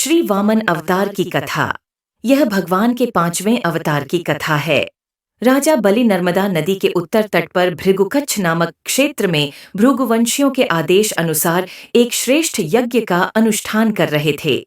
श्री वामन अवतार की कथा। यह भगवान के 5वें अवतार की कथा है। राजा बलि नर्मदा नदी के उत्तर तट पर भृगुकच्छ नामक क्षेत्र में भृगुवंशियों के आदेश अनुसार एक श्रेष्ठ यज्ञ का अनुष्ठान कर रहे थे।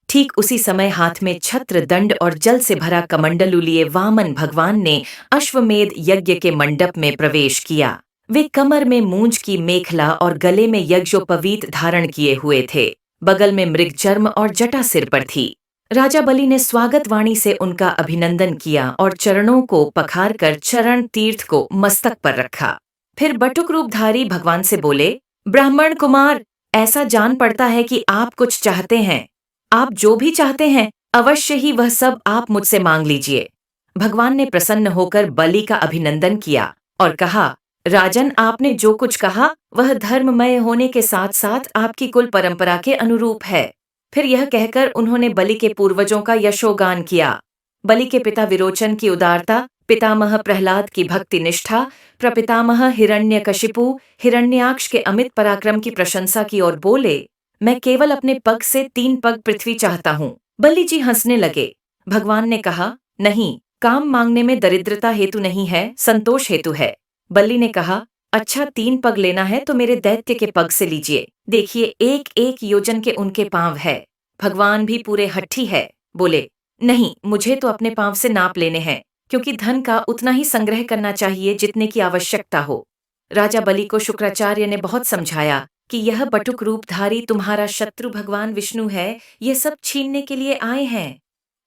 ठीक उसी समय हाथ में छत्र, दंड और जल से भरा कमंडलू लिए वामन भगवान ने अश्वमेध यज्ञ के मंडप में प्रवेश किया। वे कमर में मूंज की मेखला और गले में यज्ञोपवीत धारण किए हुए थे। बगल में मृगचर्म और जटा सिर पर थी। राजा बलि ने स्वागत वाणी से उनका अभिनंदन किया और चरणों को पखारकर चरण तीर्थ को मस्तक पर रखा। फिर बटुक रूपधारी भगवान से बोले, ब्राह्मण कुमार, ऐसा जान पड़ता है कि आप कुछ चाहते हैं। आप जो भी चाहते हैं अवश्य ही वह सब आप मुझसे मांग लीजिए। भगवान ने प्रसन्न होकर बलि का अभिनंदन किया और कहा, राजन, आपने जो कुछ कहा वह धर्ममय होने के साथ साथ आपकी कुल परंपरा के अनुरूप है। फिर यह कहकर उन्होंने बलि के पूर्वजों का यशोगान किया। बलि के पिता विरोचन की उदारता, पितामह प्रहलाद की भक्ति निष्ठा, प्रपितामह हिरण्यकशिपु हिरण्याक्ष के अमित पराक्रम की प्रशंसा की और बोले, मैं केवल अपने पग से 3 पग पृथ्वी चाहता हूँ। बलि जी हंसने लगे। भगवान ने कहा, नहीं, काम मांगने में दरिद्रता हेतु नहीं है, संतोष हेतु है। बलि ने कहा, अच्छा, 3 पग लेना है तो मेरे दैत्य के पग से लीजिए। देखिए, 1-1 योजन के उनके पांव है। भगवान भी पूरे हट्ठी है। बोले, नहीं, मुझे तो अपने पांव से नाप लेने हैं, क्योंकि धन का उतना ही संग्रह करना चाहिए जितने की आवश्यकता हो। राजा बलि को शुक्राचार्य ने बहुत समझाया कि यह बटुक रूपधारी तुम्हारा शत्रु भगवान विष्णु है। ये सब छीनने के लिए आए हैं।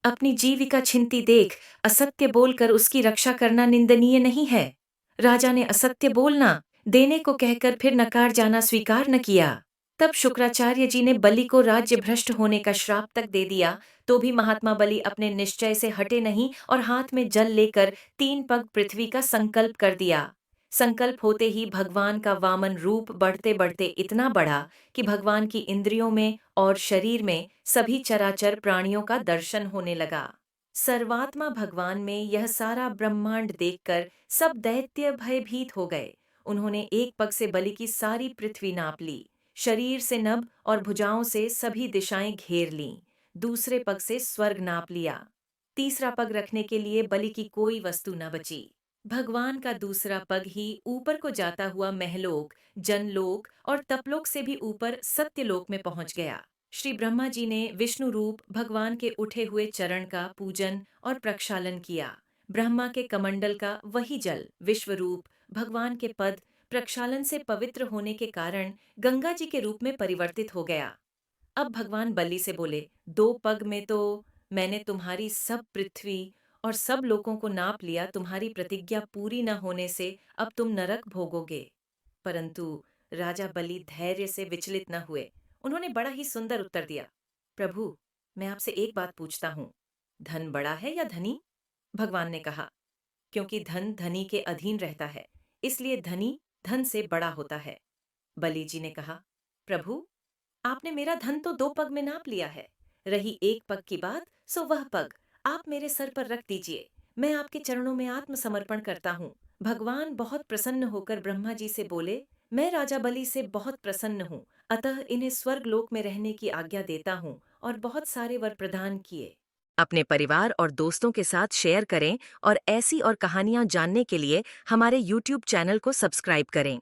अपनी जीविका छिनती देख असत्य बोलकर उसकी रक्षा करना निंदनीय नहीं है। राजा ने असत्य बोलना, देने को कहकर फिर नकार जाना स्वीकार न किया। तब शुक्राचार्य जी ने बलि को राज्य भ्रष्ट होने का श्राप तक दे दिया, तो भी महात्मा बलि अपने निश्चय से हटे नहीं और हाथ में जल लेकर 3 पग पृथ्वी का संकल्प कर दिया। संकल्प होते ही भगवान का वामन रूप बढ़ते बढ़ते इतना बढ़ा कि भगवान की इंद्रियों में और शरीर में सभी चराचर प्राणियों का दर्शन होने लगा। सर्वात्मा भगवान में यह सारा ब्रह्मांड देखकर सब दैत्य भयभीत हो गए। उन्होंने एक पग से बलि की सारी पृथ्वी नाप ली, शरीर से नभ और भुजाओं से सभी दिशाएं घेर लीं। दूसरे पग से स्वर्ग नाप लिया। तीसरा पग रखने के लिए बलि की कोई वस्तु न बची। भगवान का दूसरा पग ही ऊपर को जाता हुआ महलोक, जनलोक और तपलोक से भी ऊपर सत्यलोक में पहुंच गया। श्री ब्रह्मा जी ने विष्णु रूप भगवान के उठे हुए चरण का पूजन और प्रक्षालन किया। ब्रह्मा के कमंडल का वही जल विश्वरूप भगवान के पद प्रक्षालन से पवित्र होने के कारण गंगा जी के रूप में परिवर्तित हो गया। अब भगवान बलि से बोले, 2 पग में तो मैंने तुम्हारी सब पृथ्वी और सब लोगों को नाप लिया। तुम्हारी प्रतिज्ञा पूरी न होने से अब तुम नरक भोगोगे। परंतु राजा बलि धैर्य से विचलित न हुए। उन्होंने बड़ा ही सुंदर उत्तर दिया, प्रभु, मैं आपसे एक बात पूछता हूँ, धन बड़ा है या धनी? भगवान ने कहा, क्योंकि धन धनी के अधीन रहता है, इसलिए धनी धन से बड़ा होता है। बलि जी ने कहा, प्रभु, आपने मेरा धन तो 2 पग में नाप लिया है। रही 1 पग की बात, सो वह पग आप मेरे सर पर रख दीजिए। मैं आपके चरणों में आत्मसमर्पण करता हूँ। भगवान बहुत प्रसन्न होकर ब्रह्मा जी से बोले, मैं राजा बलि से बहुत प्रसन्न हूँ, अतः इन्हें स्वर्ग लोक में रहने की आज्ञा देता हूँ, और बहुत सारे वर प्रदान किए। अपने परिवार और दोस्तों के साथ शेयर करें और ऐसी और कहानियाँ जानने के लिए हमारे YouTube चैनल को सब्सक्राइब करें।